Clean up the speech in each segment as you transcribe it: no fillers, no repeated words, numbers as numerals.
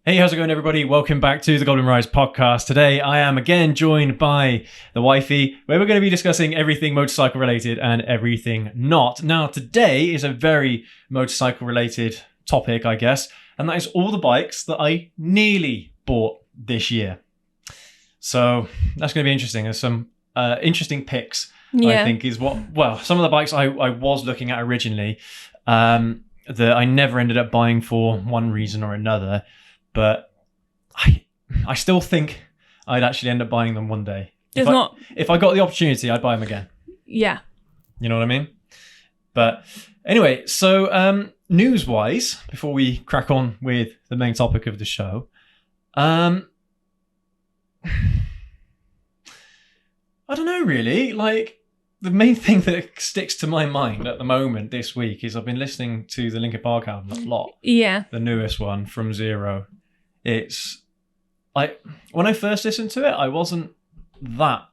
Hey, how's it going, everybody? Welcome back to the Goblin RIDES Podcast. Today, I am again joined by the wifey, where we're going to be discussing everything motorcycle related and everything not. Now, today is a very motorcycle related topic, I guess, and that is all the bikes that I nearly bought this year. So that's going to be interesting. There's some interesting picks, I think, is some of the bikes I was looking at originally that I never ended up buying for one reason or another. But I still think I'd actually end up buying them one day. If I got the opportunity, I'd buy them again. Yeah. You know what I mean? But anyway, so news-wise, before we crack on with the main topic of the show, I don't know really. Like, the main thing that sticks to my mind at the moment this week is I've been listening to the Linkin Park album a lot. Yeah. The newest one, From Zero. When I first listened to it, I wasn't that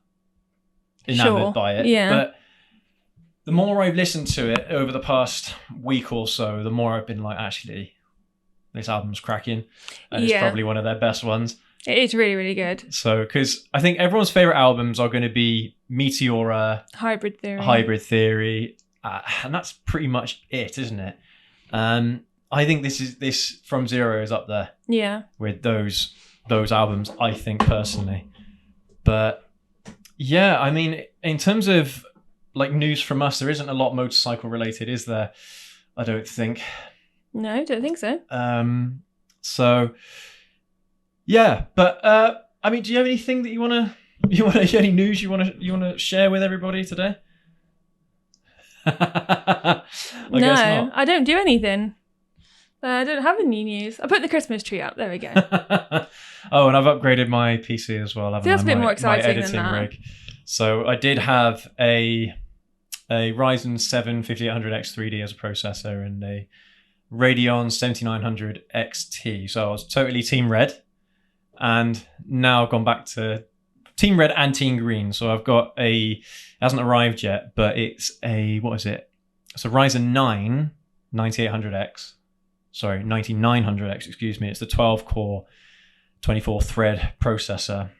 enamored by it. Yeah. But the more I've listened to it over the past week or so, the more I've been like, actually, this album's cracking. And it's probably one of their best ones. It is really, really good. So, because I think everyone's favourite albums are going to be Meteora, Hybrid Theory, and that's pretty much it, isn't it? I think this From Zero is up there. Yeah. With those albums, I think personally. But yeah, I mean, in terms of like news from us, there isn't a lot motorcycle related, is there? I don't think. No, I don't think so. So yeah, but I mean, do you have anything that you want to any news you want to share with everybody today? I guess not. I don't do anything. I don't have any news. I put the Christmas tree up. There we go. Oh, and I've upgraded my PC as well. That's a bit more exciting than that. Rig. So I did have a Ryzen 7 5800X 3D as a processor and a Radeon 7900 XT. So I was totally Team Red. And now I've gone back to Team Red and Team Green. So I've got it hasn't arrived yet, but it's what is it? It's a Ryzen 9 9800X. Sorry, 9900X, excuse me. It's the 12-core, 24-thread processor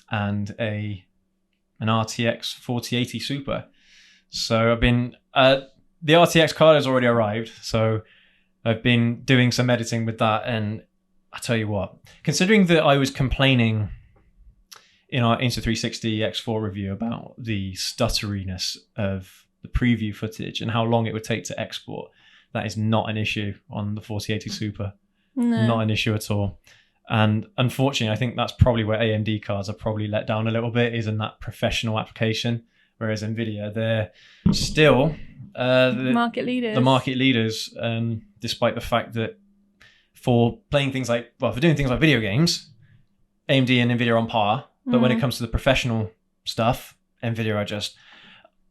and an RTX 4080 Super. So I've been... the RTX card has already arrived, so I've been doing some editing with that, and I tell you what, considering that I was complaining in our Insta360 X4 review about the stutteriness of the preview footage and how long it would take to export, that is not an issue on the 4080 Super. No. Not an issue at all. And unfortunately, I think that's probably where AMD cards are probably let down a little bit, is in that professional application. Whereas NVIDIA, they're still the market leaders, despite the fact that for doing things like video games, AMD and NVIDIA are on par. But when it comes to the professional stuff, NVIDIA are just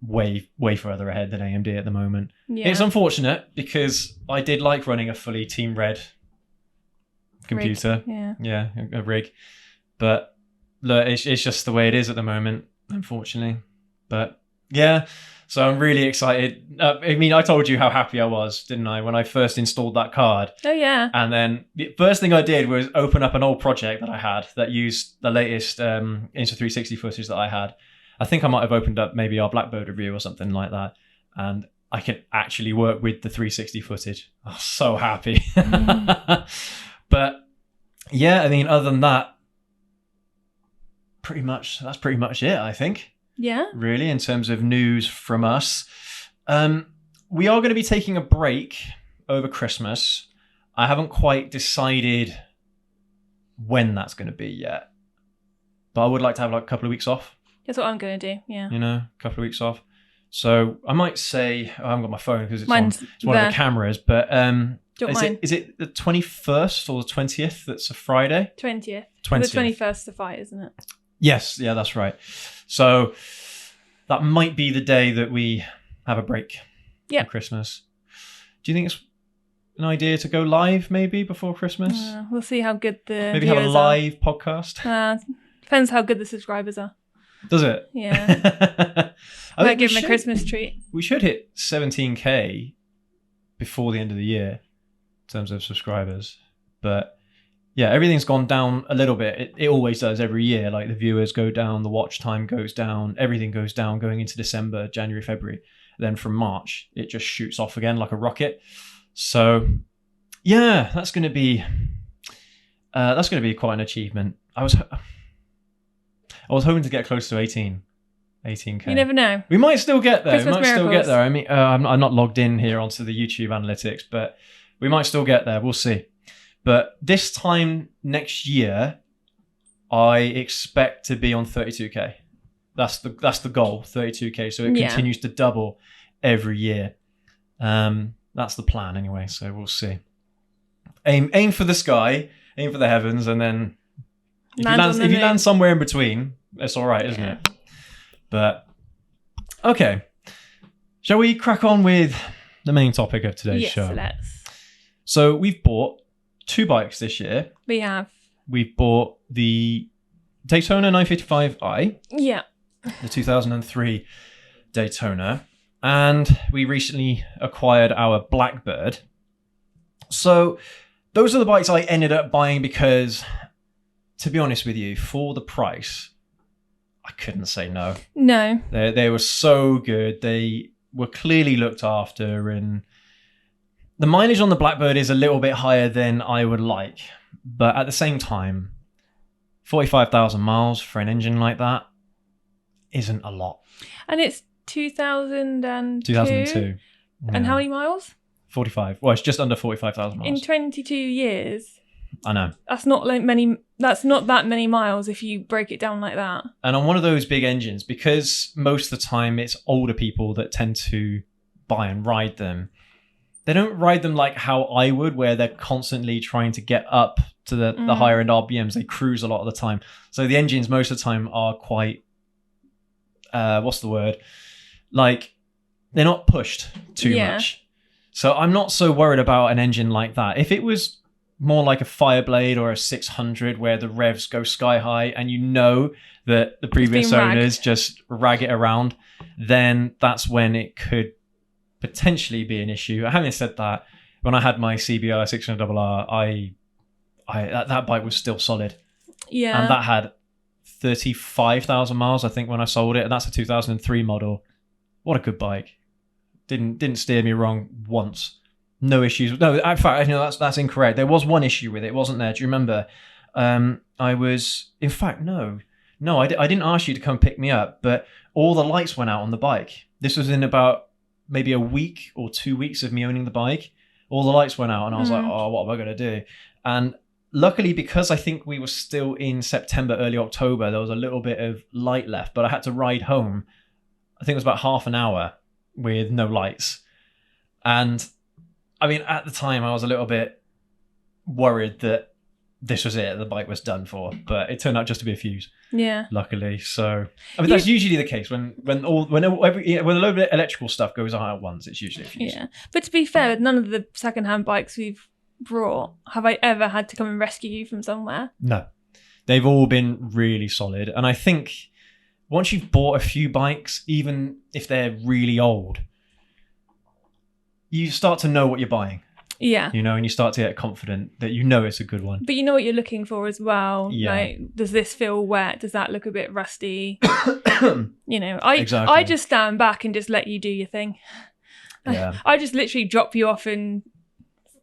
way further ahead than AMD at the moment. Yeah. It's unfortunate because I did like running a fully Team Red computer. Yeah, a rig. But look, it's just the way it is at the moment, unfortunately. But yeah, so I'm really excited. I mean, I told you how happy I was, didn't I, when I first installed that card? Oh, yeah. And then the first thing I did was open up an old project that I had that used the latest Insta360 footage that I had. I think I might have opened up maybe our Blackbird review or something like that. And I can actually work with the 360 footage. I'm so happy. But yeah, I mean, other than that, that's pretty much it, I think. Yeah. Really, in terms of news from us. We are going to be taking a break over Christmas. I haven't quite decided when that's going to be yet. But I would like to have like a couple of weeks off. That's what I'm going to do, yeah. You know, a couple of weeks off. So I might say, I haven't got my phone because it's one of the cameras, but is it the 21st or the 20th that's a Friday? 20th. The 21st is the fight, isn't it? Yes, yeah, that's right. So that might be the day that we have a break for Christmas. Do you think it's an idea to go live maybe before Christmas? We'll see how good the maybe have a live podcast? Depends how good the subscribers are. Does it? Yeah. I might give them a Christmas treat. We should hit 17k before the end of the year in terms of subscribers. But yeah, everything's gone down a little bit. It always does every year. Like the viewers go down, the watch time goes down, everything goes down going into December, January, February. Then from March, it just shoots off again like a rocket. So yeah, that's going to be quite an achievement. I was hoping to get close to 18K. You never know. We might still get there. Christmas miracles. I mean, I'm not logged in here onto the YouTube analytics, but we might still get there. We'll see. But this time next year, I expect to be on 32K. That's the goal, 32K. So it continues to double every year. That's the plan anyway. So we'll see. Aim for the sky, aim for the heavens, and then if you land somewhere in between, it's all right, isn't it? But okay, shall we crack on with the main topic of today's show? Yes, let's. So we've bought 2 bikes this year. We have. We've bought the Daytona 955i. Yeah. The 2003 Daytona. And we recently acquired our Blackbird. So those are the bikes I ended up buying because, to be honest with you, for the price, I couldn't say no. No. They were so good. They were clearly looked after, and the mileage on the Blackbird is a little bit higher than I would like. But at the same time, 45,000 miles for an engine like that isn't a lot. And it's 2002. 2002. And how many miles? 45. Well, it's just under 45,000 miles. In 22 years. I know. That's not that many miles if you break it down like that. And on one of those big engines, because most of the time it's older people that tend to buy and ride them, they don't ride them like how I would, where they're constantly trying to get up to the higher end RPMs. They cruise a lot of the time. So the engines most of the time are quite, what's the word? Like, they're not pushed too much. So I'm not so worried about an engine like that. If it was more like a Fireblade or a 600 where the revs go sky high and you know that the previous owners just rag it around, then that's when it could potentially be an issue. Having said that, when I had my CBR 600RR, that bike was still solid. Yeah. And that had 35,000 miles, I think, when I sold it. And that's a 2003 model. What a good bike. Didn't steer me wrong once. No issues. No, in fact, that's incorrect. There was one issue with it, wasn't there? Do you remember? No, I didn't ask you to come pick me up, but all the lights went out on the bike. This was in about maybe a week or 2 weeks of me owning the bike. All the lights went out, and I was like, oh, what am I going to do? And luckily, because I think we were still in September, early October, there was a little bit of light left, but I had to ride home. I think it was about half an hour with no lights. And I mean, at the time, I was a little bit worried that this was it. The bike was done for, but it turned out just to be a fuse. Yeah. Luckily. So, I mean, that's usually the case when a load of electrical stuff goes on at once, it's usually a fuse. Yeah. But to be fair, with none of the secondhand bikes we've brought, have I ever had to come and rescue you from somewhere? No. They've all been really solid. And I think once you've bought a few bikes, even if they're really old, you start to know what you're buying. Yeah. And you start to get confident that you know it's a good one. But you know what you're looking for as well. Yeah. Like, does this feel wet? Does that look a bit rusty? Exactly. I just stand back and just let you do your thing. Yeah. I just literally drop you off and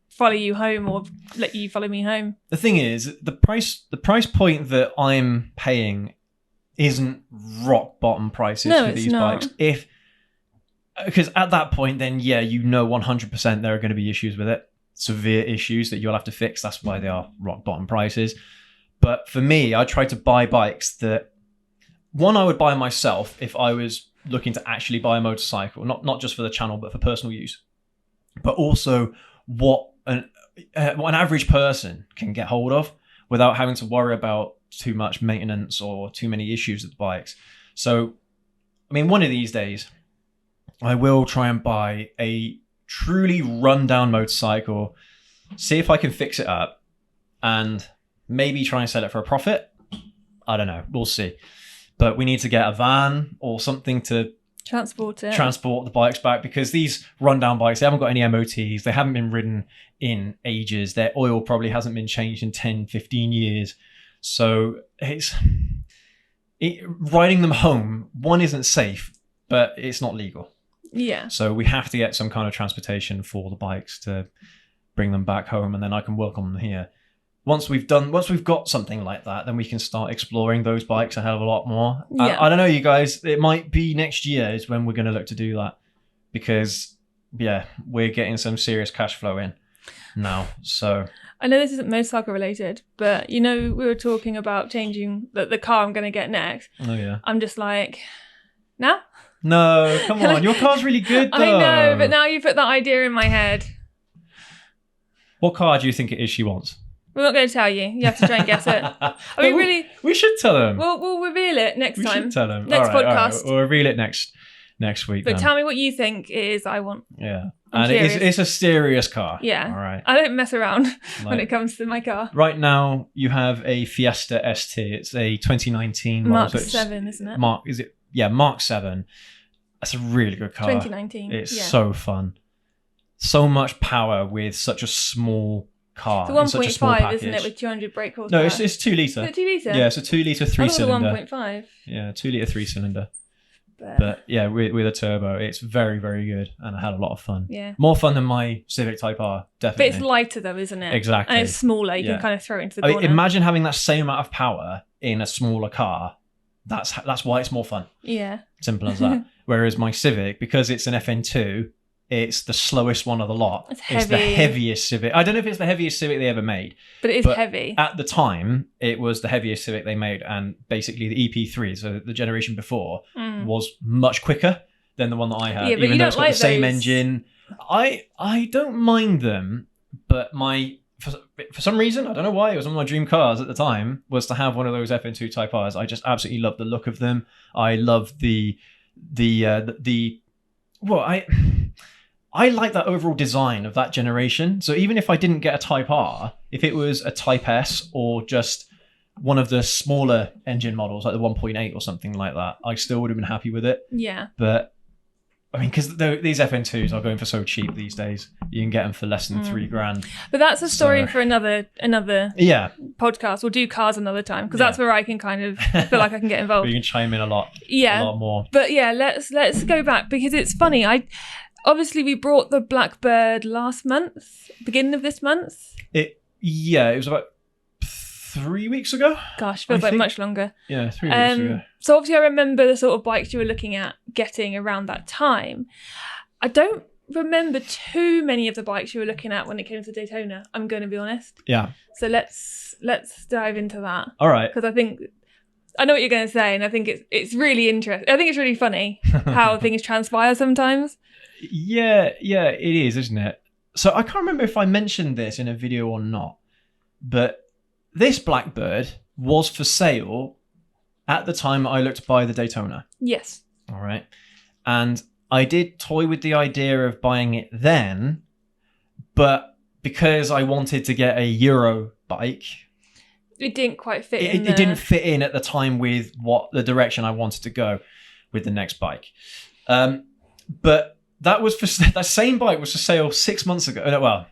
follow you home, or let you follow me home. The thing is, the price point that I'm paying isn't rock bottom prices for these bikes. Because at that point, then 100% there are going to be issues with it, severe issues that you'll have to fix. That's why they are rock bottom prices. But for me, I try to buy bikes that, one, I would buy myself if I was looking to actually buy a motorcycle, not just for the channel, but for personal use. But also what an average person can get hold of without having to worry about too much maintenance or too many issues with the bikes. So, I mean, one of these days, I will try and buy a truly run-down motorcycle, see if I can fix it up, and maybe try and sell it for a profit. I don't know. We'll see. But we need to get a van or something to transport the bikes back, because these rundown bikes, they haven't got any MOTs, they haven't been ridden in ages, their oil probably hasn't been changed in 10, 15 years. So riding them home, one, isn't safe, but it's not legal. Yeah. So we have to get some kind of transportation for the bikes to bring them back home, and then I can work on them here. Once we've got something like that, then we can start exploring those bikes a hell of a lot more. Yeah. I don't know, you guys, it might be next year is when we're going to look to do that, because we're getting some serious cash flow in now. So I know this isn't motorcycle related, but we were talking about changing the car I'm going to get next. Oh yeah. I'm just like, now? No, come on, your car's really good though. I know, but now you put that idea in my head. What car do you think it is she wants? We're not going to tell you. You have to try and guess it. Really? We should tell them. We'll reveal it next time. We should tell them. Next podcast. All right. We'll reveal it next week. But then. tell me what you think it is I want. Yeah. I'm And curious. it's a serious car. Yeah. All right. I don't mess around when it comes to my car. Right now, you have a Fiesta ST. It's a 2019 Mark model. 7, isn't it? Mark 7. That's a really good car. 2019. It's so fun. So much power with such a small car. It's a in such a small 1.5, package. isn't it, with 200 brake horsepower? No, it's 2 litre. Is it 2 litre? Yeah, it's a 2 litre 3-cylinder. I thought it was 1.5. Yeah, 2 litre 3-cylinder. But yeah, with a turbo, it's very, very good, and I had a lot of fun. Yeah. More fun than my Civic Type R, definitely. But it's lighter though, isn't it? Exactly. And it's smaller. You can kind of throw it into the corner. Imagine having that same amount of power in a smaller car. That's why it's more fun. Yeah. Simple as that. Whereas my Civic, because it's an FN2, it's the slowest one of the lot. It's heavy. It's the heaviest Civic. I don't know if it's the heaviest Civic they ever made. But it is heavy. At the time, it was the heaviest Civic they made. And basically the EP3, so the generation before, was much quicker than the one that I had. Yeah, but even though it's got the same those. engine. I don't mind them, but for some reason, I don't know why, it was one of my dream cars at the time, was to have one of those FN2 Type Rs. I just absolutely love the look of them. I love I like that overall design of that generation. So even if I didn't get a Type R, if it was a Type S or just one of the smaller engine models, like the 1.8 or something like that, I still would have been happy with it. Yeah. But I mean, because these FN2s are going for so cheap these days, you can get them for less than $3,000. But that's a story for another podcast. We'll do cars another time, because that's where I can kind of feel like I can get involved. You can chime in a lot more. But yeah, let's go back, because it's funny. Obviously we brought the Blackbird last month, beginning of this month. It was about 3 weeks ago. Gosh, feels like much longer. Yeah, 3 weeks ago. So obviously I remember the sort of bikes you were looking at getting around that time. I don't remember too many of the bikes you were looking at when it came to Daytona, I'm going to be honest. Yeah. So let's dive into that. All right. Because I know what you're going to say, and I think it's really interesting. I think it's really funny how things transpire sometimes. Yeah, it is, isn't it? So I can't remember if I mentioned this in a video or not, but this Blackbird was for sale at the time I looked to buy the Daytona. Yes. All right. And I did toy with the idea of buying it then, but because I wanted to get a Euro bike, it didn't quite fit in. It didn't fit in at the time with what the direction I wanted to go with the next bike. But that same bike was for sale 6 months ago. Well,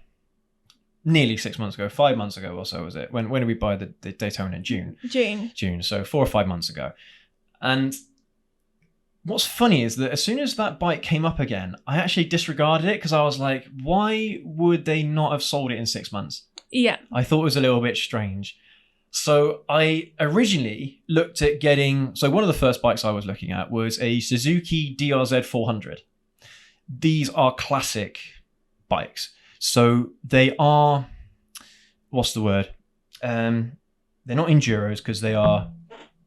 nearly 6 months ago, 5 months ago or so was it? When did we buy the Daytona? June. So 4 or 5 months ago. And what's funny is that as soon as that bike came up again, I actually disregarded it, because I was like, why would they not have sold it in 6 months? Yeah. I thought it was a little bit strange. So I originally looked at getting... So one of the first bikes I was looking at was a Suzuki DRZ 400. These are classic bikes. So they are... What's the word? They're not Enduros, because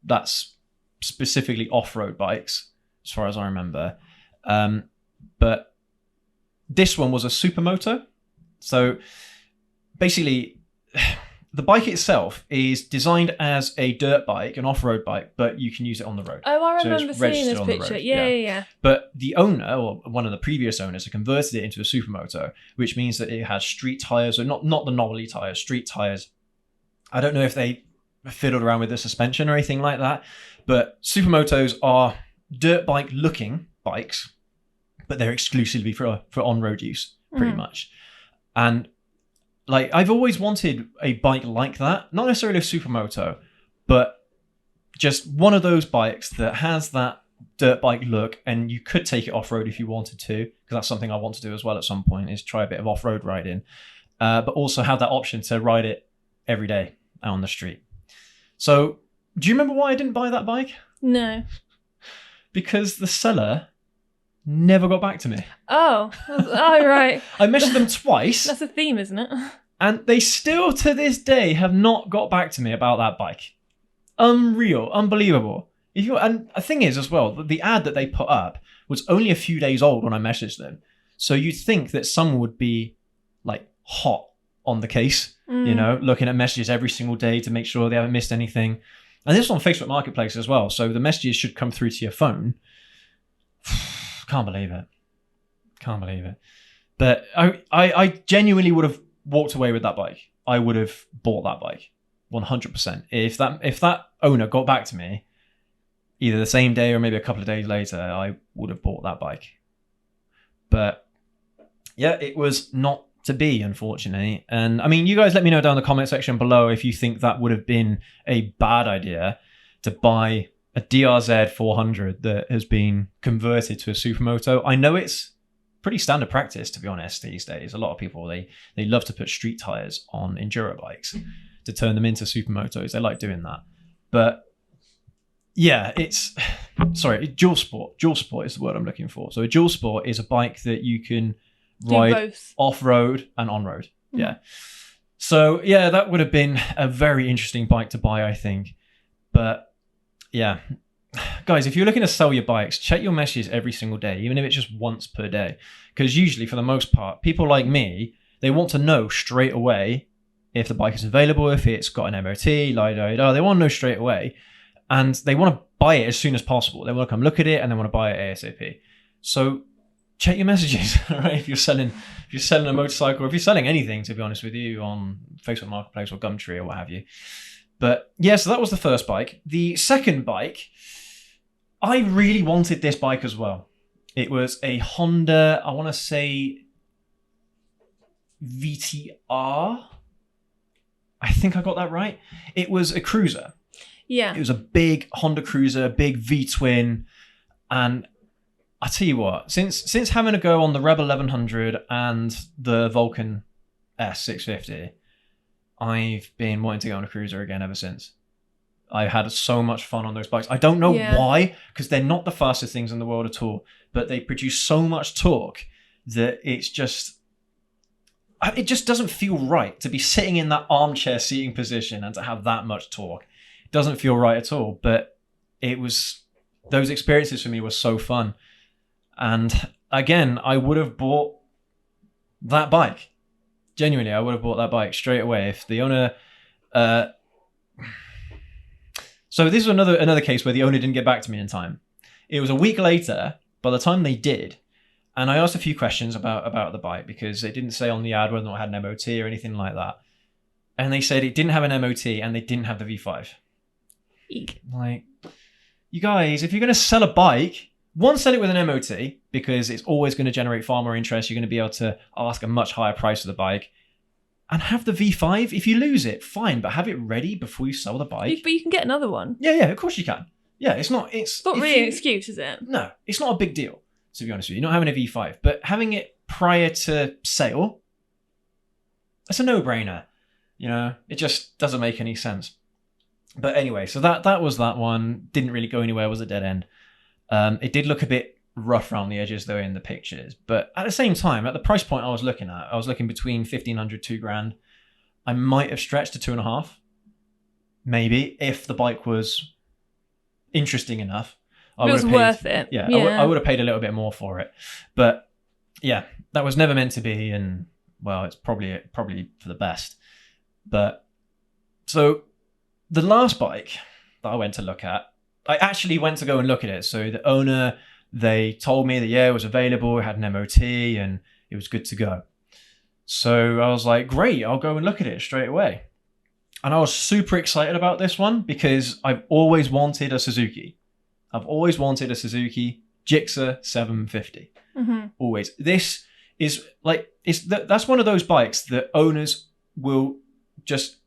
that's specifically off-road bikes, as far as I remember. But this one was a supermoto. So basically... The bike itself is designed as a dirt bike, an off-road bike, but you can use it on the road. Oh, I remember seeing this picture. Yeah. But the owner, or one of the previous owners, had converted it into a supermoto, which means that it has street tires, so not the novelty tires, street tires. I don't know if they fiddled around with the suspension or anything like that, but supermotos are dirt bike looking bikes, but they're exclusively for on-road use, pretty much. And like, I've always wanted a bike like that, not necessarily a supermoto, but just one of those bikes that has that dirt bike look, and you could take it off-road if you wanted to, because that's something I want to do as well at some point, is try a bit of off-road riding, but also have that option to ride it every day out on the street. So do you remember why I didn't buy that bike? No. Because the seller never got back to me. Oh, right. I messaged them twice. That's a theme, isn't it? And they still to this day have not got back to me about that bike. Unreal, unbelievable. And the thing is as well, the ad that they put up was only a few days old when I messaged them. So you'd think that someone would be like hot on the case, you know, looking at messages every single day to make sure they haven't missed anything. And this is on Facebook Marketplace as well. So the messages should come through to your phone. Can't believe it. But I genuinely would have walked away with that bike. I would have bought that bike 100%. If that owner got back to me either the same day or maybe a couple of days later, I would have bought that bike. But yeah, it was not to be, unfortunately. And I mean, you guys let me know down in the comment section below if you think that would have been a bad idea to buy a DRZ 400 that has been converted to a supermoto. I know it's pretty standard practice, to be honest, these days. A lot of people, they love to put street tires on enduro bikes to turn them into supermotos. They like doing that. But yeah, dual sport. Dual sport is the word I'm looking for. So a dual sport is a bike that you can ride off-road and on-road. Yeah. So yeah, that would have been a very interesting bike to buy, I think. But yeah, guys, if you're looking to sell your bikes, check your messages every single day, even if it's just once per day. Because usually, for the most part, people like me, they want to know straight away if the bike is available, if it's got an MOT, they want to know straight away. And they want to buy it as soon as possible. They want to come look at it and they want to buy it ASAP. So check your messages, right? If you're selling a motorcycle, or if you're selling anything, to be honest with you, on Facebook Marketplace or Gumtree or what have you. But yeah, so that was the first bike. The second bike, I really wanted this bike as well. It was a Honda, I want to say VTR. I think I got that right. It was a cruiser. Yeah. It was a big Honda cruiser, big V-twin. And I tell you what, since having a go on the Rebel 1100 and the Vulcan S650, I've been wanting to go on a cruiser again ever since. I've had so much fun on those bikes. I don't know why, because they're not the fastest things in the world at all, but they produce so much torque that it just doesn't feel right to be sitting in that armchair seating position and to have that much torque. It doesn't feel right at all, but those experiences for me were so fun. And again, I would have bought that bike. Genuinely, I would have bought that bike straight away if the owner... So this is another case where the owner didn't get back to me in time. It was a week later, by the time they did, and I asked a few questions about the bike because it didn't say on the ad whether or not it had an MOT or anything like that. And they said it didn't have an MOT and they didn't have the V5. Eek. Like, you guys, if you're going to sell a bike, one, sell it with an MOT because it's always going to generate far more interest. You're going to be able to ask a much higher price for the bike. And have the V5. If you lose it, fine, but have it ready before you sell the bike. But you can get another one. Yeah, of course you can. Yeah, it's not really an excuse, is it? No, it's not a big deal, to be honest with you. Not having a V5, but having it prior to sale, that's a no-brainer. You know, it just doesn't make any sense. But anyway, so that was that one. Didn't really go anywhere, was a dead end. It did look a bit rough around the edges though in the pictures, but at the same time, at the price point I was looking between 1,500, 2 grand. I might have stretched to 2.5, maybe, if the bike was interesting enough. It was worth it. Yeah. I would have paid a little bit more for it, but yeah, that was never meant to be, and well, it's probably for the best. But so the last bike that I went to look at, I actually went to go and look at it. So the owner, they told me that, yeah, it was available, it had an MOT, and it was good to go. So I was like, great, I'll go and look at it straight away. And I was super excited about this one because I've always wanted a Suzuki. I've always wanted a Suzuki Gixxer 750. Mm-hmm. Always. This is like, that's one of those bikes that owners will just,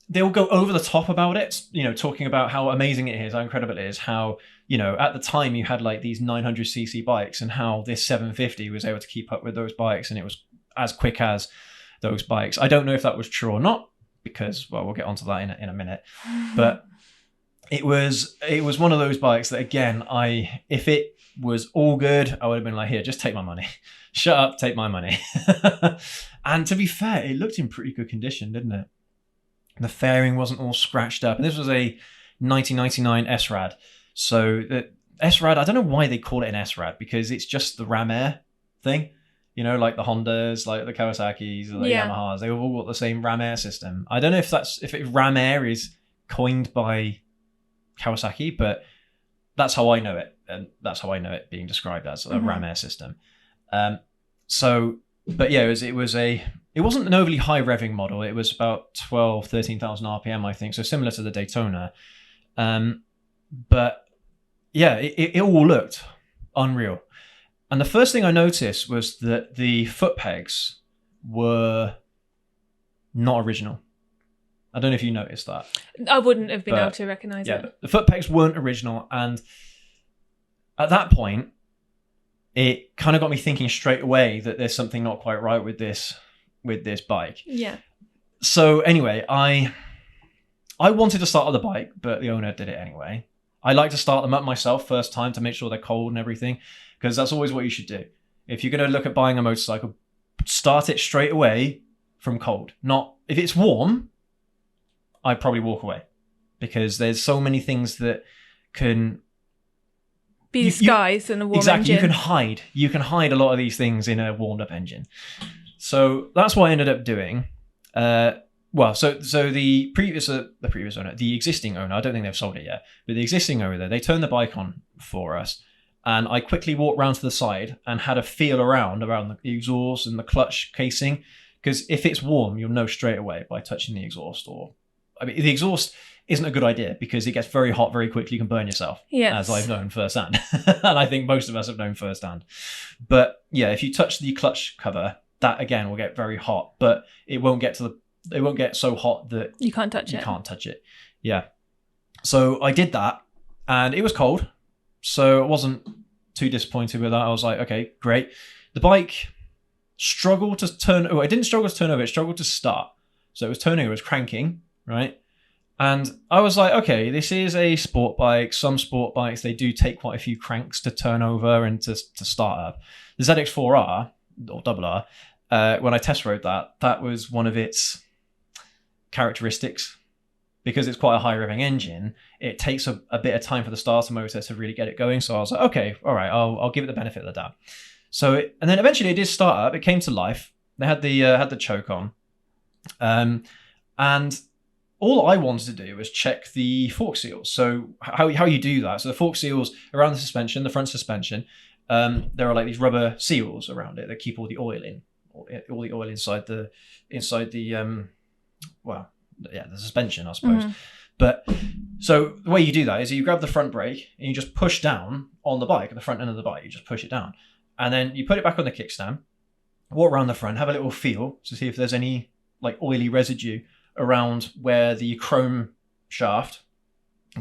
they'll go over the top about it, you know, talking about how amazing it is, how incredible it is, how, you know, at the time you had like these 900cc bikes and how this 750 was able to keep up with those bikes and it was as quick as those bikes. I don't know if that was true or not because, well, we'll get onto that in a minute. But it was one of those bikes that, again, if it was all good, I would have been like, here, just take my money. Shut up, take my money. And to be fair, it looked in pretty good condition, didn't it? The fairing wasn't all scratched up. And this was a 1999 SRAD. So the SRAD, I don't know why they call it an SRAD because it's just the Ram Air thing. You know, like the Hondas, like the Kawasaki's, the Yamahas, they've all got the same Ram Air system. I don't know if Ram Air is coined by Kawasaki, but that's how I know it. And that's how I know it being described as a Ram Air system. But yeah, it wasn't an overly high revving model. It was about 13,000 RPM, I think. So similar to the Daytona. But yeah, it all looked unreal. And the first thing I noticed was that the foot pegs were not original. I don't know if you noticed that. I wouldn't have been able to recognise it. Yeah, the foot pegs weren't original. And at that point, it kind of got me thinking straight away that there's something not quite right with this bike. Yeah. So anyway, I wanted to start the bike, but the owner did it anyway. I like to start them up myself first time to make sure they're cold and everything, because that's always what you should do. If you're going to look at buying a motorcycle, start it straight away from cold. Not if it's warm, I'd probably walk away because there's so many things that can be disguised in a warm exactly, engine. You can hide a lot of these things in a warmed up engine. So that's what I ended up doing. So the previous owner, the existing owner, I don't think they've sold it yet, but the existing owner, they turned the bike on for us. And I quickly walked round to the side and had a feel around the exhaust and the clutch casing. Because if it's warm, you'll know straight away by touching the exhaust. The exhaust isn't a good idea because it gets very hot very quickly. You can burn yourself, as I've known firsthand. And I think most of us have known firsthand. But yeah, if you touch the clutch cover, that again will get very hot, but it won't get so hot that you can't touch it. Yeah. So I did that and it was cold. So I wasn't too disappointed with that. I was like, okay, great. The bike struggled to turn. Oh, it didn't struggle to turn over. It struggled to start. So it was turning. It was cranking, right? And I was like, okay, this is a sport bike. Some sport bikes, they do take quite a few cranks to turn over and to start up. The ZX4R or RR, when I test rode that was one of its characteristics. Because it's quite a high revving engine, it takes a bit of time for the starter motor to really get it going. So I was like, okay, all right, I'll give it the benefit of the doubt. So and then eventually it did start up. It came to life. They had the choke on, and all I wanted to do was check the fork seals. So how you do that? So the fork seals around the suspension, the front suspension, there are like these rubber seals around it that keep all the oil in, all the oil inside the the suspension, I suppose. Mm-hmm. But so the way you do that is you grab the front brake and you just push down on the bike, at the front end of the bike, you just push it down. And then you put it back on the kickstand, walk around the front, have a little feel to see if there's any like oily residue around where the chrome shaft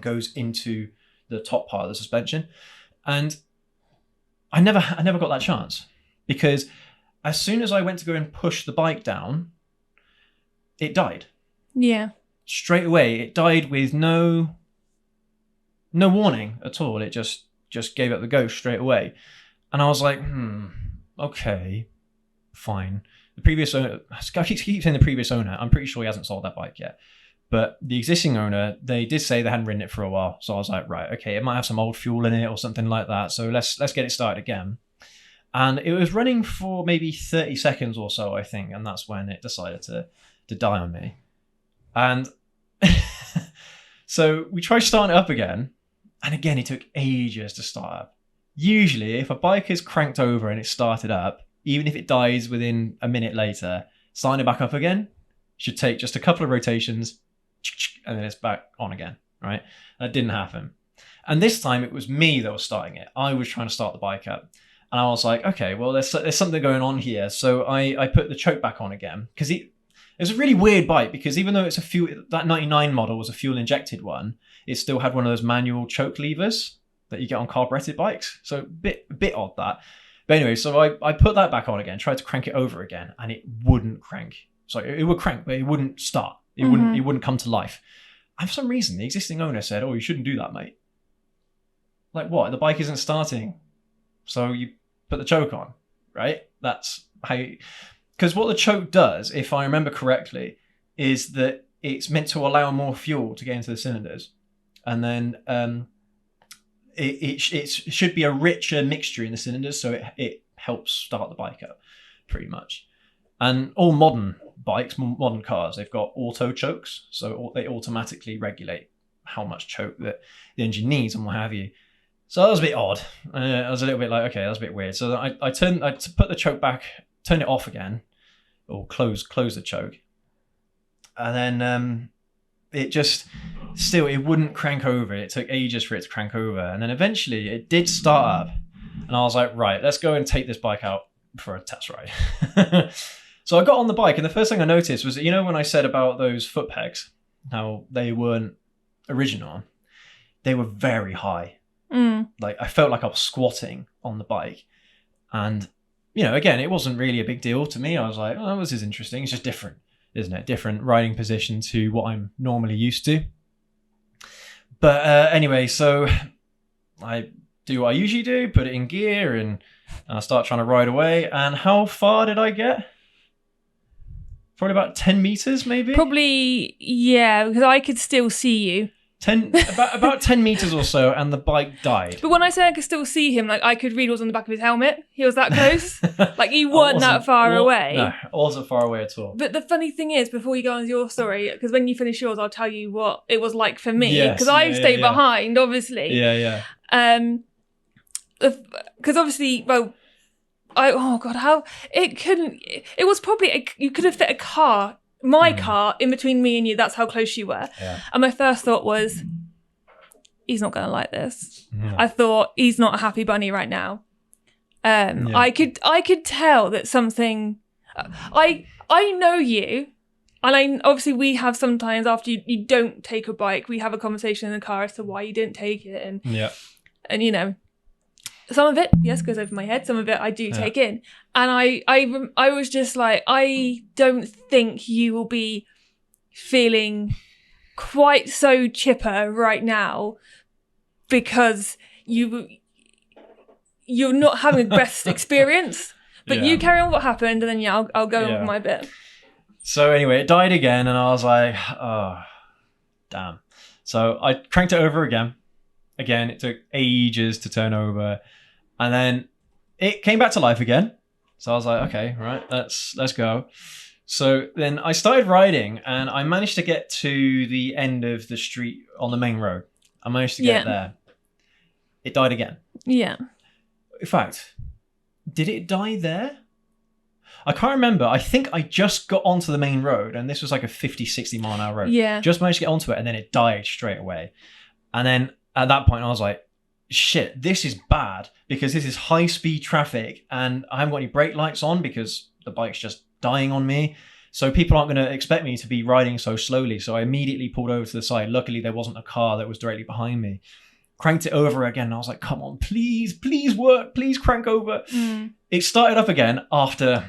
goes into the top part of the suspension. And I never got that chance because as soon as I went to go and push the bike down, it died. Yeah. Straight away, it died with no warning at all. It just gave up the ghost straight away. And I was like, okay, fine. The previous owner, I keep saying the previous owner, I'm pretty sure he hasn't sold that bike yet. But the existing owner, they did say they hadn't ridden it for a while. So I was like, right, okay, it might have some old fuel in it or something like that. So let's get it started again. And it was running for maybe 30 seconds or so, I think. And that's when it decided to die on me. And so we tried starting it up again. And again, it took ages to start up. Usually, if a bike is cranked over and it's started up, even if it dies within a minute later, starting it back up again should take just a couple of rotations and then it's back on again, right? That didn't happen. And this time it was me that was starting it. I was trying to start the bike up. And I was like, okay, well, there's something going on here. So I put the choke back on again. Because it was a really weird bike, because even though it's that 99 model was a fuel injected one, it still had one of those manual choke levers that you get on carburetted bikes. So a bit odd that. But anyway, so I put that back on again, tried to crank it over again, and it wouldn't crank. So it would crank, but it wouldn't start. It wouldn't come to life. And for some reason, the existing owner said, "Oh, you shouldn't do that, mate." Like, what? The bike isn't starting. So you put the choke on, right? That's how you... Because what the choke does, if I remember correctly, is that it's meant to allow more fuel to get into the cylinders. And then it should be a richer mixture in the cylinders, so it helps start the bike up, pretty much. And all modern bikes, modern cars, they've got auto chokes, so they automatically regulate how much choke that the engine needs and what have you. So that was a bit odd. I was a little bit like, okay, that's a bit weird. So I put the choke back, turned it off again, or close the choke, and then it just it wouldn't crank over. It took ages for it to crank over, and then eventually it did start up, and I was like, right, let's go and take this bike out for a test ride. So I got on the bike, and the first thing I noticed was that, you know, when I said about those foot pegs, how they weren't original, they were very high. Like, I felt like I was squatting on the bike, and, you know, again, it wasn't really a big deal to me. I was like, oh, this is interesting. It's just different, isn't it? Different riding position to what I'm normally used to. But anyway, so I do what I usually do, put it in gear, and I start trying to ride away. And how far did I get? Probably about 10 meters, maybe? Probably, yeah, because I could still see you. About 10 meters or so, and the bike died. But when I say I could still see him, like, I could read what was on the back of his helmet. He was that close. Like, you weren't that far away. No, I wasn't far away at all. But the funny thing is, before you go on to your story, because when you finish yours, I'll tell you what it was like for me. Yes, because I stayed behind, obviously. Yeah. Because obviously, well, it was probably, you could have fit a car, my car, in between me and you. That's how close you were. Yeah. And my first thought was, he's not going to like this. Yeah. I thought, he's not a happy bunny right now. I could tell that something, I know you, and obviously we have sometimes, after you don't take a bike, we have a conversation in the car as to why you didn't take it. And you know, some of it, yes, goes over my head. Some of it I do take in. And I was just like, I don't think you will be feeling quite so chipper right now, because you're not having the best experience. But you carry on what happened, and then I'll go on with my bit. So anyway, it died again, and I was like, oh, damn. So I cranked it over again. Again, it took ages to turn over. And then it came back to life again. So I was like, okay, right, let's go. So then I started riding, and I managed to get to the end of the street on the main road. I managed to get there. It died again. Yeah. In fact, did it die there? I can't remember. I think I just got onto the main road, and this was like a 50, 60 mile an hour road. Yeah. Just managed to get onto it, and then it died straight away. And then at that point, I was like, shit, this is bad, because this is high speed traffic, and I haven't got any brake lights on because the bike's just dying on me. So people aren't going to expect me to be riding so slowly. So I immediately pulled over to the side. Luckily, there wasn't a car that was directly behind me. Cranked it over again, and I was like, come on, please work, please crank over. It started up again after,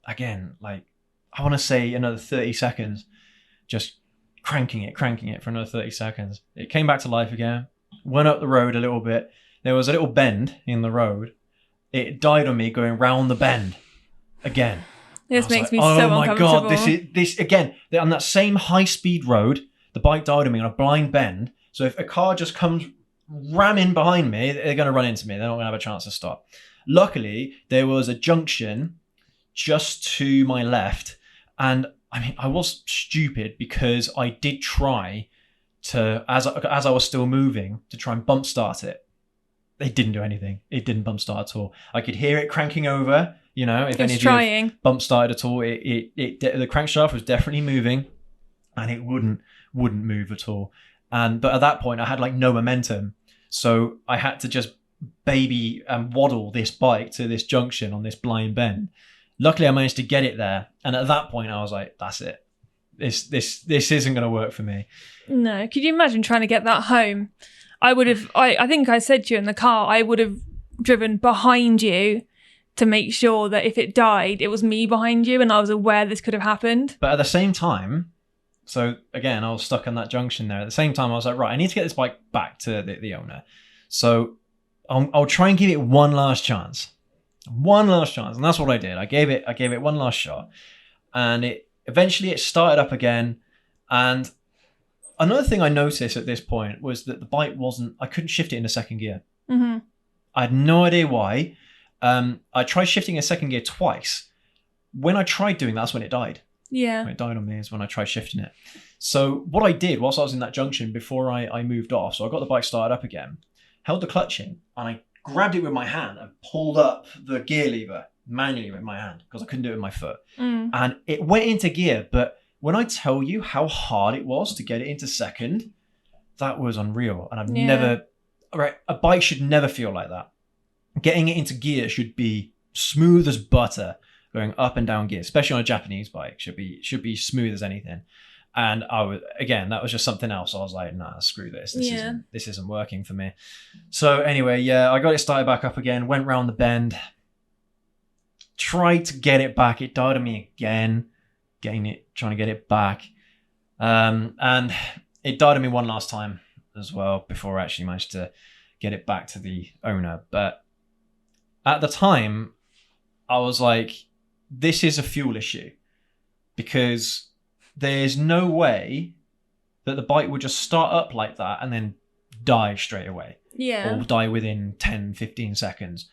again, like, I want to say another 30 seconds, just cranking it for another 30 seconds. It came back to life again. Went up the road a little bit. There was a little bend in the road. It died on me going round the bend again. This makes me so uncomfortable. Oh my God, this again, on that same high speed road, the bike died on me on a blind bend. So if a car just comes ramming behind me, they're going to run into me. They're not going to have a chance to stop. Luckily, there was a junction just to my left. And I mean, I was stupid, because I did try to, as I was still moving, to try and bump start it. It didn't do anything. It didn't bump start at all. I could hear it cranking over. You know, if any of you bump started at all, the crankshaft was definitely moving, and it wouldn't move at all. But at that point, I had like no momentum. So I had to just baby and waddle this bike to this junction on this blind bend. Luckily, I managed to get it there. And at that point, I was like, that's it. This isn't going to work for me. No. Could you imagine trying to get that home? I think I said to you in the car, I would have driven behind you to make sure that if it died, it was me behind you and I was aware this could have happened. But at the same time, so again, I was stuck on that junction there. At the same time, I was like, right, I need to get this bike back to the owner. So I'll try and give it one last chance. One last chance. And that's what I did. I gave it one last shot. And eventually it started up again. And another thing I noticed at this point was that the bike I couldn't shift it into second gear. Mm-hmm. I had no idea why. I tried shifting a second gear twice. When I tried doing that, that's when it died. Yeah. When it died on me is when I tried shifting it. So what I did whilst I was in that junction before I moved off, so I got the bike started up again, held the clutch in, and I grabbed it with my hand and pulled up the gear lever manually with my hand because I couldn't do it with my foot. And it went into gear. But when I tell you how hard it was to get it into second, that was unreal. And I've never... Right, a bike should never feel like that. Getting it into gear should be smooth as butter, going up and down gear, especially on a Japanese bike. Should be smooth as anything. And that was just something else. I was like, nah, screw this. This isn't working for me. So anyway, I got it started back up again, went round the bend, tried to get it back. It died on me again, trying to get it back. And it died on me one last time as well before I actually managed to get it back to the owner. But at the time, I was like, this is a fuel issue because there's no way that the bike would just start up like that and then die straight away. Yeah. Or die within 10, 15 seconds.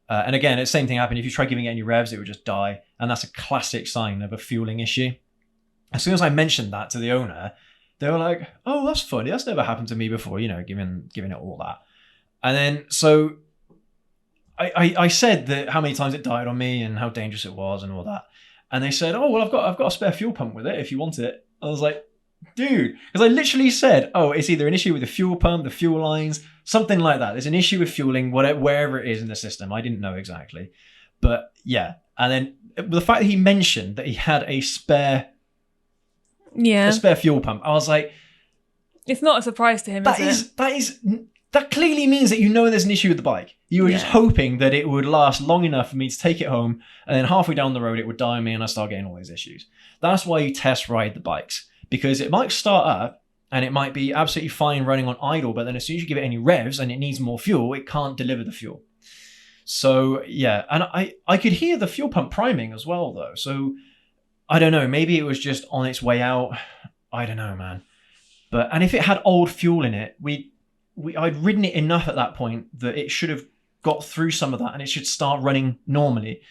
And again, the same thing happened. If you try giving it any revs, it would just die. And that's a classic sign of a fueling issue. As soon as I mentioned that to the owner, they were like, oh, that's funny. That's never happened to me before, giving it all that. And then, so I said that how many times it died on me and how dangerous it was and all that. And they said, oh, well, I've got a spare fuel pump with it if you want it. I was like, dude, because I literally said, oh, it's either an issue with the fuel pump, the fuel lines, something like that. There's an issue with fueling, wherever it is in the system. I didn't know exactly. But yeah. And then the fact that he mentioned that he had a spare fuel pump, I was like, it's not a surprise to him, is it? That clearly means that there's an issue with the bike. You were just hoping that it would last long enough for me to take it home, and then halfway down the road it would die on me and I start getting all these issues. That's why you test ride the bikes, because it might start up and it might be absolutely fine running on idle, but then as soon as you give it any revs and it needs more fuel, it can't deliver the fuel. So yeah, and I could hear the fuel pump priming as well though. So I don't know, maybe it was just on its way out. I don't know, man. And if it had old fuel in it, I'd ridden it enough at that point that it should have got through some of that and it should start running normally.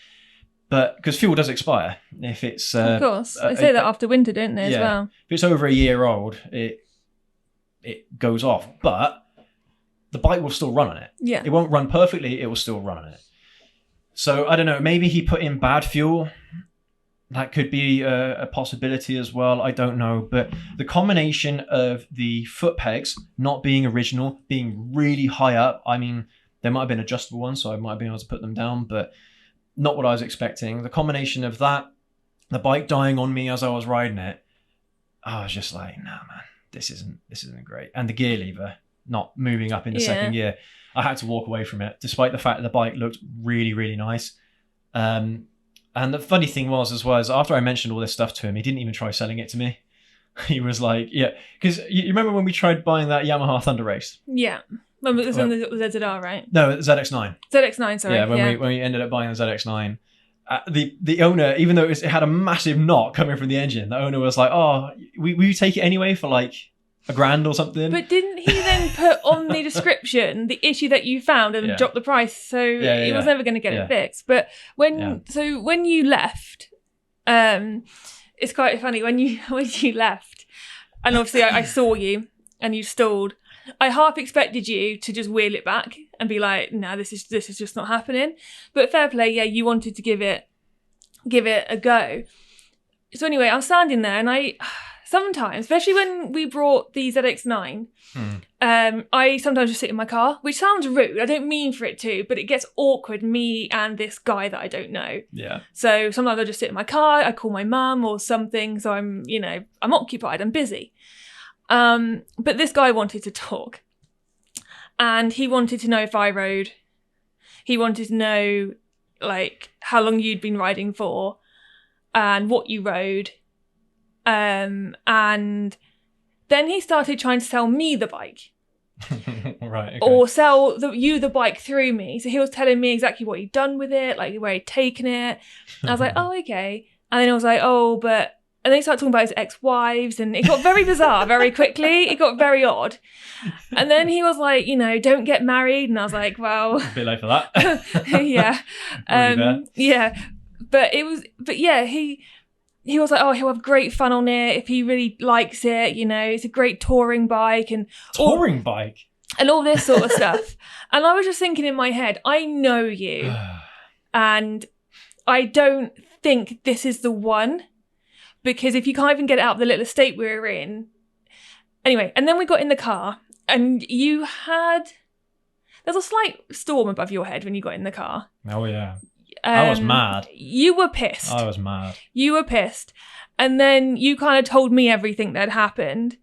But because fuel does expire if it's of course they say that after winter, don't they, as well? If it's over a year old, it goes off, but the bike will still run on it. Yeah, it won't run perfectly, it will still run on it. So I don't know, maybe he put in bad fuel. That could be a possibility as well. I don't know. But the combination of the foot pegs not being original, being really high up. I mean, there might have been adjustable ones, so I might have been able to put them down, but not what I was expecting. The combination of that, the bike dying on me as I was riding it, I was just like, nah, man, this isn't great. And the gear lever not moving up into second gear, I had to walk away from it, despite the fact that the bike looked really, really nice. And the funny thing was after I mentioned all this stuff to him, he didn't even try selling it to me. He was like, yeah, because you remember when we tried buying that Yamaha Thunder Race? Yeah. When it was on the ZZR, right? No, ZX9. ZX9, sorry. Yeah, when we ended up buying the ZX9, the owner, even though it had a massive knot coming from the engine, the owner was like, oh, will you take it anyway for like $1,000 or something? But didn't he then put on the description the issue that you found and drop the price? So he was never going to get it fixed. But when you left, it's quite funny when you left, and obviously I saw you and you stalled. I half expected you to just wheel it back and be like, "No, this is just not happening." But fair play, you wanted to give it a go. So anyway, I'm standing there and sometimes, especially when we brought the ZX9, I sometimes just sit in my car, which sounds rude. I don't mean for it to, but it gets awkward, me and this guy that I don't know. Yeah. So sometimes I just sit in my car, I call my mum or something, so I'm occupied, I'm busy. But this guy wanted to talk. And he wanted to know if I rode. He wanted to know, like, how long you'd been riding for and what you rode. And then he started trying to sell me the bike. Right. Okay. Or sell you the bike through me. So he was telling me exactly what he'd done with it, like where he'd taken it. And I was like, oh, okay. And then I was like, oh, but... And then he started talking about his ex-wives, and it got very bizarre very quickly. It got very odd. And then he was like, don't get married. And I was like, well... A bit late for that. Yeah. Yeah. But yeah, he was like, oh, he'll have great fun on it if he really likes it. It's a great touring bike. Touring bike? And all this sort of stuff. And I was just thinking in my head, I know you. And I don't think this is the one. Because if you can't even get it out of the little estate we were in. Anyway, and then we got in the car and there's a slight storm above your head when you got in the car. Oh, yeah. I was mad. You were pissed. I was mad. You were pissed. And then you kind of told me everything that had happened.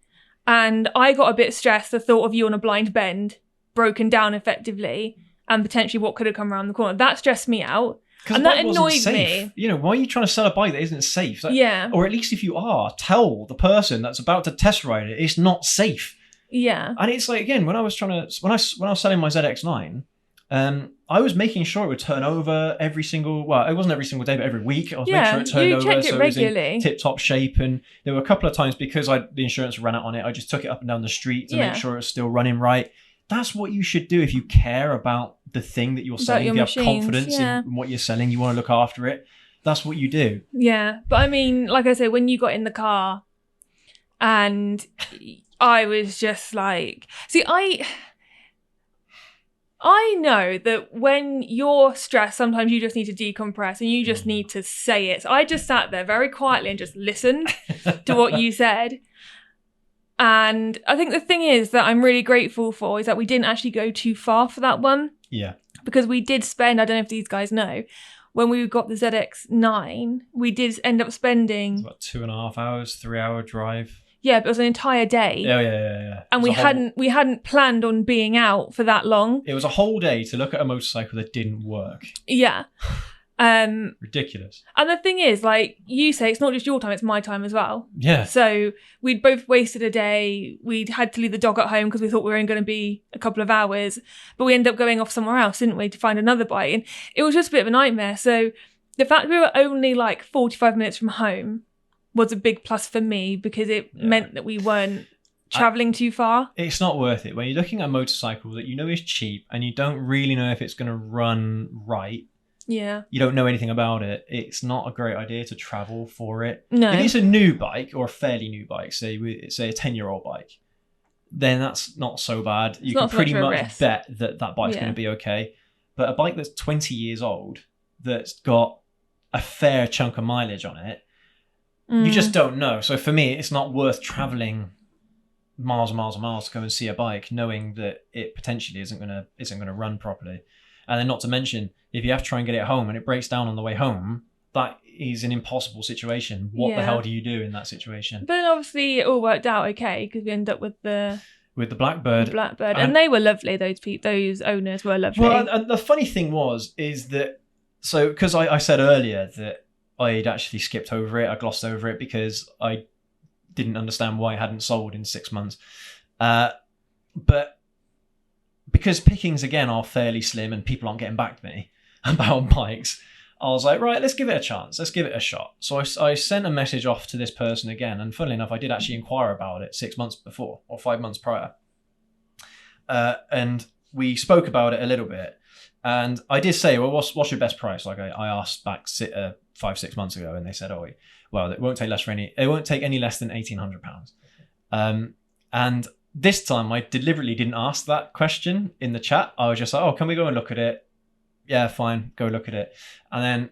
And I got a bit stressed, the thought of you on a blind bend, broken down effectively, and potentially what could have come around the corner. That stressed me out. And that annoyed me. Why are you trying to sell a bike that isn't safe? Yeah. Or at least if you are, tell the person that's about to test ride it, it's not safe. Yeah. And it's like, again, when I was selling my ZX9, I was making sure it would turn over it wasn't every single day, but every week. I was making sure it turned over so it was in tip-top shape. And there were a couple of times because the insurance ran out on it, I just took it up and down the street to make sure it's still running right. That's what you should do if you care about the thing that you're selling. If you have confidence in what you're selling, you want to look after it. That's what you do. Yeah. But I mean, like I say, when you got in the car and I was just like... See, I know that when you're stressed, sometimes you just need to decompress and you just need to say it. So I just sat there very quietly and just listened to what you said. And I think the thing is that I'm really grateful for is that we didn't actually go too far for that one. Yeah. Because we did spend, I don't know if these guys know, when we got the ZX9, we did end up spending... It's about 2.5 hours, 3-hour drive. Yeah, but it was an entire day. Yeah. And we hadn't planned on being out for that long. It was a whole day to look at a motorcycle that didn't work. Yeah. Ridiculous. And the thing is, like you say, it's not just your time, it's my time as well. Yeah. So we'd both wasted a day. We'd had to leave the dog at home because we thought we were only going to be a couple of hours. But we ended up going off somewhere else, didn't we, to find another bike. And it was just a bit of a nightmare. So the fact we were only like 45 minutes from home was a big plus for me because it meant that we weren't traveling too far. It's not worth it. When you're looking at a motorcycle that you know is cheap and you don't really know if it's going to run right, you don't know anything about it, it's not a great idea to travel for it. No. If it's a new bike or a fairly new bike, say a 10-year-old bike, then that's not so bad. You can pretty much bet that bike's going to be okay. But a bike that's 20 years old, that's got a fair chunk of mileage on it, you just don't know. So for me, it's not worth traveling miles and miles and miles to go and see a bike, knowing that it potentially isn't gonna run properly. And then not to mention, if you have to try and get it home and it breaks down on the way home, that is an impossible situation. What the hell do you do in that situation? But obviously it all worked out okay because we ended up with the Blackbird. And they were lovely, those owners were lovely. Well, and the funny thing is that, so because I said earlier that I'd actually skipped over it, I glossed over it because I didn't understand why it hadn't sold in 6 months. But because pickings, again, are fairly slim and people aren't getting back to me about bikes, I was like, right, let's give it a chance. Let's give it a shot. So I sent a message off to this person again. And funnily enough, I did actually inquire about it 6 months before or 5 months prior. And we spoke about it a little bit. And I did say, well, what's your best price? Like I asked back 5-6 months ago, and they said, it won't take any less than £1,800. And this time I deliberately didn't ask that question in the chat. I was just like, can we go and look at it? Yeah, fine, go look at it. And then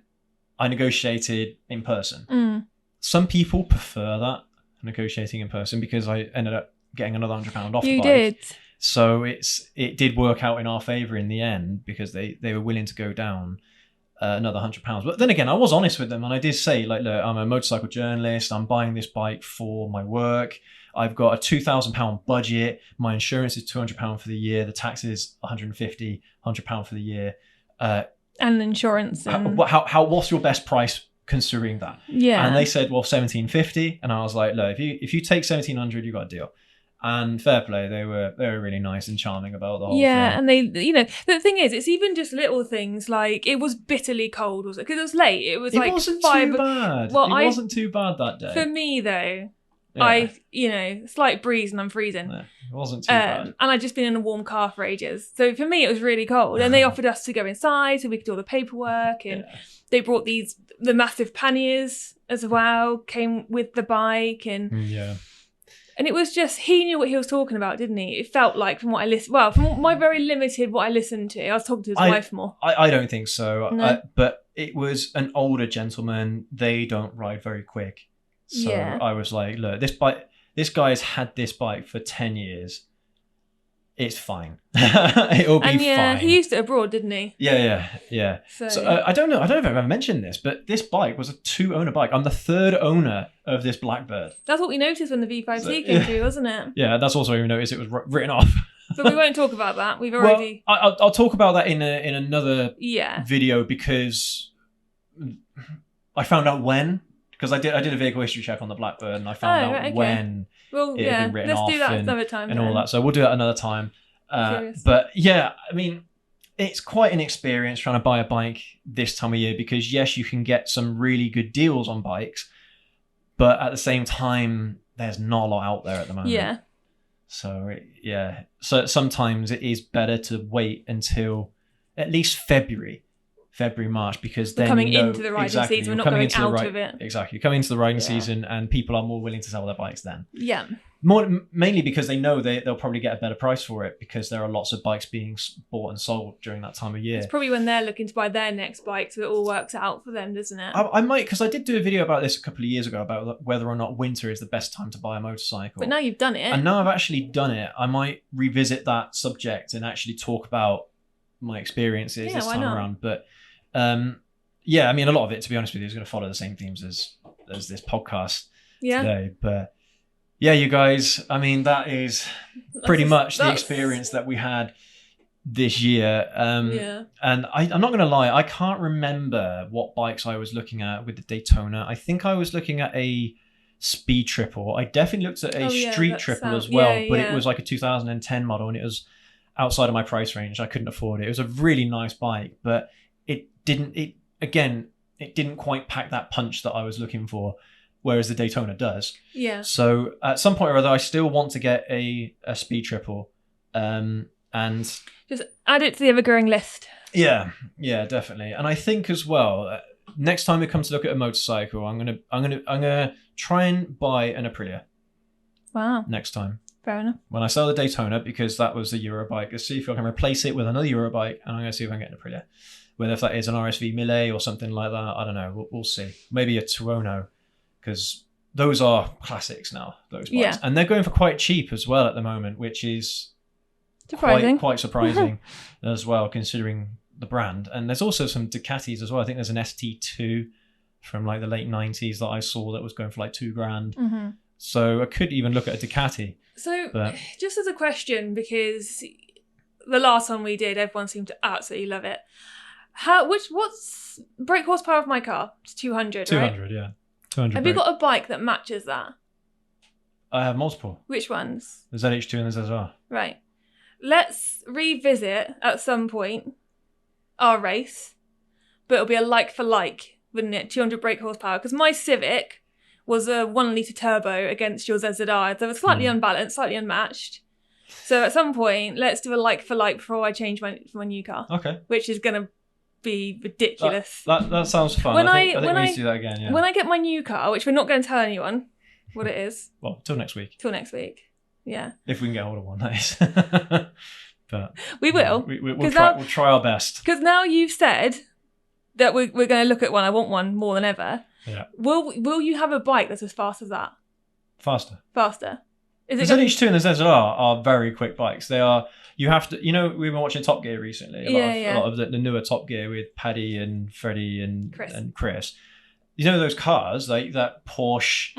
I negotiated in person. Some people prefer that. negotiating in person because I ended up getting another £100 off the You bike. did. So it did work out in our favour in the end because they were willing to go down another £100. But then again, I was honest with them and I did say, like, look, I'm a motorcycle journalist. I'm buying this bike for my work. I've got a £2,000 budget. My insurance is £200 for the year. The tax is £150, £100 for the year. And insurance. And... What's your best price considering that? Yeah. And they said, well, £1,750. And I was like, look, if you take £1,700, you got a deal. And fair play, they were really nice and charming about the whole thing. Yeah, and they, you know, the thing is, it's even just little things like it was bitterly cold, was it? Because it was late. It was like wasn't 5. too bad. Well, it wasn't too bad that day. For me though, Yeah. slight breeze and I'm freezing. Yeah, it wasn't too bad. And I'd just been in a warm car for ages. So for me, it was really cold. And they offered us to go inside so we could do all the paperwork. And they brought the massive panniers as well, came with the bike. And yeah. And it was just, he knew what he was talking about, didn't he? It felt like from what I listened, well, from my very limited what I listened to, I was talking to his wife more. I don't think so. No. But it was an older gentleman. They don't ride very quick. So I was like, look, this guy's had this bike for 10 years. It's fine. It'll be fine. And he used it abroad, didn't he? Yeah. So I don't know if I've ever mentioned this, but this bike was a 2-owner bike. I'm the 3rd owner of this Blackbird. That's what we noticed when the V5C came through, wasn't it? Yeah, that's also when we noticed it was written off. But we won't talk about that. We've already... Well, I'll talk about that in another video because I found out when. Because I did a vehicle history check on the Blackbird and I found out when it had been written off. Let's do that another time. And all that. So we'll do that another time. But yeah, I mean, it's quite an experience trying to buy a bike this time of year because yes, you can get some really good deals on bikes, but at the same time, there's not a lot out there at the moment. Yeah. So so sometimes it is better to wait until at least February, March, because then coming into the riding season, we're not going out of it. Exactly, coming into the riding season, and people are more willing to sell their bikes then. Yeah. Mainly because they know they'll probably get a better price for it because there are lots of bikes being bought and sold during that time of year. It's probably when they're looking to buy their next bike, so it all works out for them, doesn't it? I might, because I did do a video about this a couple of years ago about whether or not winter is the best time to buy a motorcycle. But now you've done it. And now I've actually done it. I might revisit that subject and actually talk about my experiences this time around. But yeah, I mean, a lot of it, to be honest with you, is going to follow the same themes as this podcast today. But yeah, you guys, I mean, that is pretty much the experience that we had this year. And I'm not going to lie, I can't remember what bikes I was looking at with the Daytona. I think I was looking at a speed triple. I definitely looked at a street triple as well, but it was like a 2010 model and it was outside of my price range. I couldn't afford it. It was a really nice bike, but it didn't quite pack that punch that I was looking for, whereas the Daytona does. Yeah. So at some point or other, I still want to get a speed triple, and just add it to the ever-growing list. Yeah, definitely. And I think as well, next time we come to look at a motorcycle, I'm gonna try and buy an Aprilia. Wow. Next time. Fair enough. When I sell the Daytona, because that was a Eurobike, let's see if I can replace it with another Eurobike, and I'm going to see if I can get an Aprilia. Whether if that is an RSV Millet or something like that, I don't know. We'll see. Maybe a Tuono, because those are classics now, those bikes. Yeah. And they're going for quite cheap as well at the moment, which is quite surprising as well, considering the brand. And there's also some Ducatis as well. I think there's an ST2 from like the late 90s that I saw that was going for like $2,000. Mm-hmm. So I could even look at a Ducati. So just as a question, because the last one we did, everyone seemed to absolutely love it. What's brake horsepower of my car? It's 200, 200, right? Yeah. 200. Have you got a bike that matches that? I have multiple. Which ones? The ZH2 and the ZR. Right. Let's revisit at some point our race, but it'll be a like for like, wouldn't it? 200 brake horsepower. Because my Civic was a 1 litre turbo against your ZZR. They were slightly unbalanced, slightly unmatched. So at some point, let's do a like for like before I change my new car. Okay. Which is going to be ridiculous. That sounds fun. I think we need to do that again, yeah. When I get my new car, which we're not going to tell anyone what it is. Well, till next week. Yeah. If we can get hold of one, that is. But we will. We'll try our best. Because now you've said that we're going to look at one. I want one more than ever. Yeah. Will you have a bike that's as fast as that? Faster. Is The it gonna... ZH2 and the ZZR are very quick bikes. They are. You have to. You know, we've been watching Top Gear recently. A lot of the newer Top Gear with Paddy and Freddie and Chris. You know those cars, like that Porsche.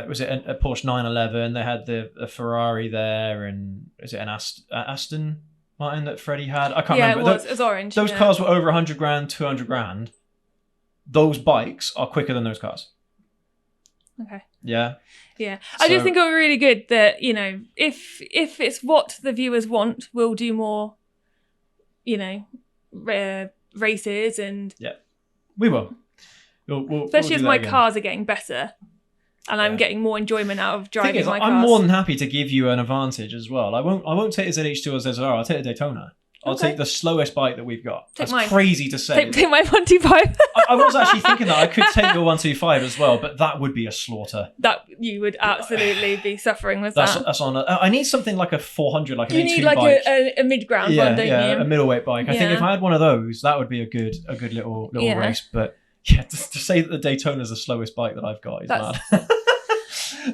Was it a Porsche 911? They had the Ferrari there, and is it an Aston Martin that Freddie had? I can't remember. It was orange. Those cars were over 100 grand, 200 grand. Those bikes are quicker than those cars. Okay. Yeah. Yeah. I just think it would be really good that, you know, if it's what the viewers want, we'll do more, you know, races and... Yeah. We will. We'll especially as my cars are getting better and I'm getting more enjoyment out of driving my cars. I'm more than happy to give you an advantage as well. I won't take the ZH2 or ZZR. I'll take the Daytona. I'll take the slowest bike that we've got. That's crazy to say. Take my 125. I was actually thinking that I could take your 125 as well, but that would be a slaughter. That you would absolutely be suffering with that. That's on. I need something like a 400, like an A2 bike. You need like a mid-ground one, don't you? Yeah, a middleweight bike. I think if I had one of those, that would be a good little race. But yeah, to say that the Daytona is the slowest bike that I've got is mad.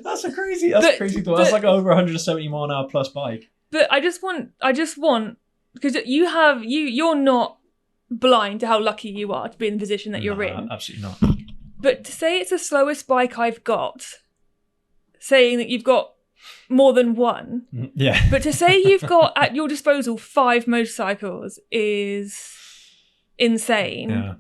That's a crazy thought. That's like over 170 mile an hour plus bike. But I just want. Because you're not blind to how lucky you are to be in the position that you're in. Absolutely not. But to say it's the slowest bike I've got, saying that you've got more than one. Yeah. But to say you've got at your disposal 5 motorcycles is insane. Yeah.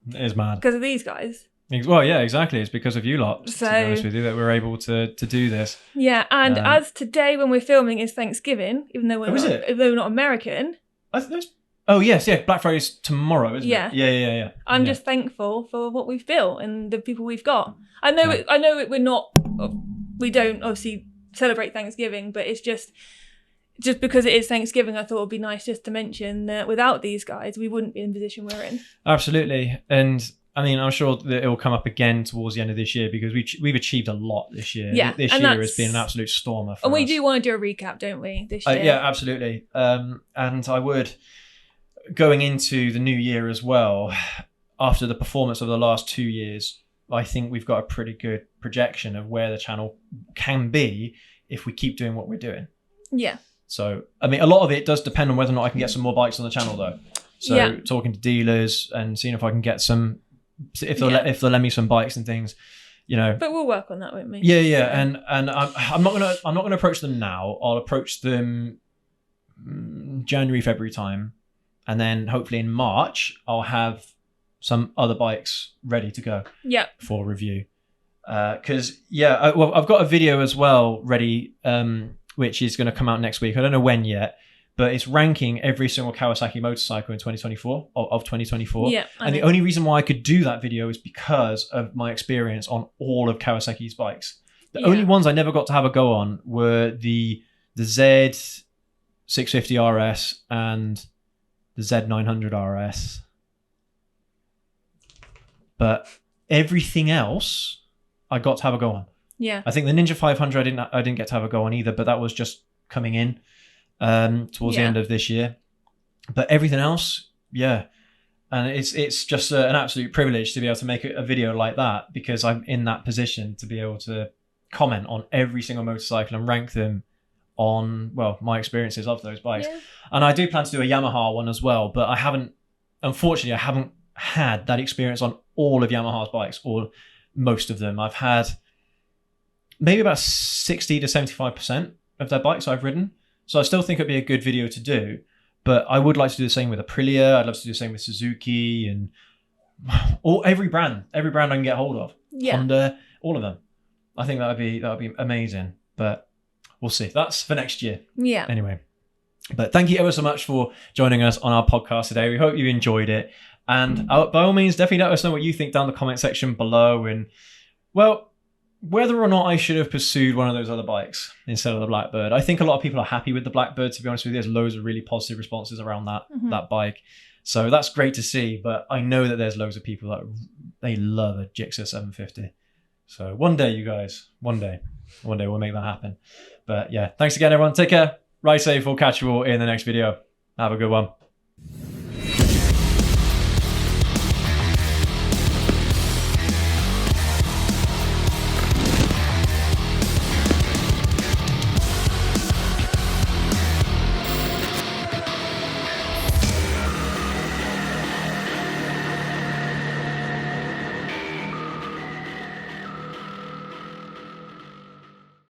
It is mad. Because of these guys. Well, yeah, exactly. It's because of you lot, to be honest with you, that we're able to do this. Yeah, and as today when we're filming is Thanksgiving, even though we're not American. Oh, yes, yeah. Black Friday's tomorrow, isn't it? Yeah. I'm just thankful for what we've built and the people we've got. I know we don't obviously celebrate Thanksgiving, but it's just because it is Thanksgiving, I thought it would be nice just to mention that without these guys, we wouldn't be in the position we're in. Absolutely. And I mean, I'm sure that it will come up again towards the end of this year because we've achieved a lot this year. Yeah, this year has been an absolute stormer for us. And we do want to do a recap, don't we, this year? Yeah, absolutely. And I would, going into the new year as well, after the performance of the last 2 years, I think we've got a pretty good projection of where the channel can be if we keep doing what we're doing. Yeah. So, I mean, a lot of it does depend on whether or not I can get some more bikes on the channel, though. So, talking to dealers and seeing if I can get some... If they'll let me some bikes and things, you know. But we'll work on that, won't we? Yeah. And I'm not gonna approach them now. I'll approach them January, February time, and then hopefully in March I'll have some other bikes ready to go. Yeah. For review. Because I've got a video as well ready, which is going to come out next week. I don't know when yet. But it's ranking every single Kawasaki motorcycle in 2024 of 2024. Yeah, and the only reason why I could do that video is because of my experience on all of Kawasaki's bikes. The only ones I never got to have a go on were the Z650 RS and the Z900 RS. But everything else I got to have a go on. Yeah. I think the Ninja 500 I didn't get to have a go on either, but that was just coming in. Towards the end of this year, but everything else, and it's just an absolute privilege to be able to make a video like that because I'm in that position to be able to comment on every single motorcycle and rank them on my experiences of those bikes. And I do plan to do a Yamaha one as well, but unfortunately I haven't had that experience on all of Yamaha's bikes or most of them. I've had maybe about 60 to 75% of their bikes I've ridden. So I still think it'd be a good video to do, but I would like to do the same with Aprilia. I'd love to do the same with Suzuki and every brand I can get hold of. Yeah. Honda, all of them. I think that would be amazing, but we'll see. That's for next year. Yeah. Anyway, but thank you ever so much for joining us on our podcast today. We hope you enjoyed it, and by all means, definitely let us know what you think down in the comment section below, and whether or not I should have pursued one of those other bikes instead of the Blackbird. I think a lot of people are happy with the Blackbird, to be honest with you. There's loads of really positive responses around that bike. So that's great to see, but I know that there's loads of people that they love a Gixxer 750. So one day, you guys, one day we'll make that happen. But yeah, thanks again, everyone. Take care. Ride safe. We'll catch you all in the next video. Have a good one.